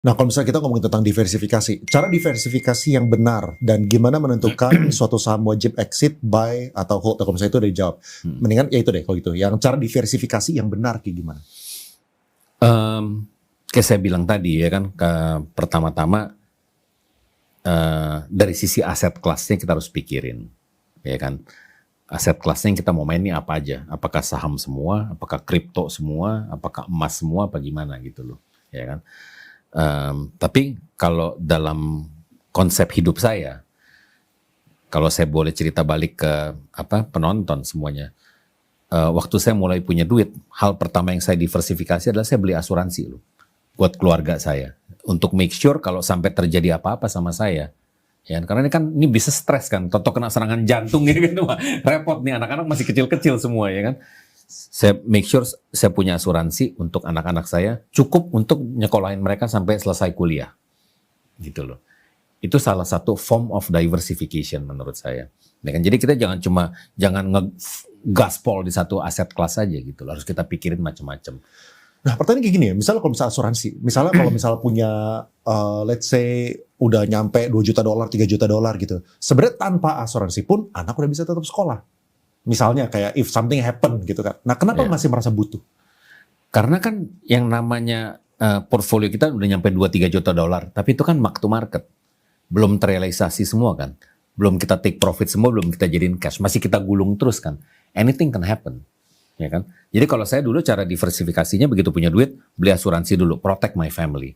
Nah, kalau misalnya kita ngomongin tentang diversifikasi, cara diversifikasi yang benar dan gimana menentukan suatu saham wajib exit, buy, atau hold, kalau misalnya itu udah dijawab. Mendingan ya itu deh kalau gitu. Yang cara diversifikasi yang benar kayak gimana? Kayak saya bilang tadi ya kan, pertama-tama dari sisi aset kelasnya kita harus pikirin, ya kan. Aset kelasnya yang kita mau main ini apa aja? Apakah saham semua? Apakah kripto semua? Apakah emas semua? Apa gimana gitu loh, ya kan. Tapi kalau dalam konsep hidup saya, kalau saya boleh cerita balik ke penonton semuanya, waktu saya mulai punya duit, hal pertama yang saya diversifikasi adalah saya beli asuransi loh, buat keluarga saya, untuk make sure kalau sampai terjadi apa-apa sama saya, ya karena ini bisa stres kan, toto kena serangan jantung ya kan, wah, repot nih, anak-anak masih kecil-kecil semua ya kan. Saya make sure saya punya asuransi untuk anak-anak saya, cukup untuk nyekolahin mereka sampai selesai kuliah, gitu loh. Itu salah satu form of diversification menurut saya. Ya kan? Jadi kita jangan ngegaspol di satu aset kelas saja gitu loh. Harus kita pikirin macam-macam. Nah, pertanyaan kayak gini ya, misalnya kalau misalnya asuransi, misalnya kalau misalnya punya, let's say, udah nyampe 2 juta dolar, 3 juta dolar gitu. Sebenarnya tanpa asuransi pun, anak udah bisa tetap sekolah. Misalnya kayak if something happen gitu kan. Nah, kenapa masih merasa butuh? Karena kan yang namanya portfolio kita udah nyampe 2-3 juta dolar, tapi itu kan mark to market. Belum terrealisasi semua kan. Belum kita take profit semua, belum kita jadiin cash. Masih kita gulung terus kan. Anything can happen. Ya kan? Jadi kalau saya dulu cara diversifikasinya begitu punya duit, beli asuransi dulu, protect my family.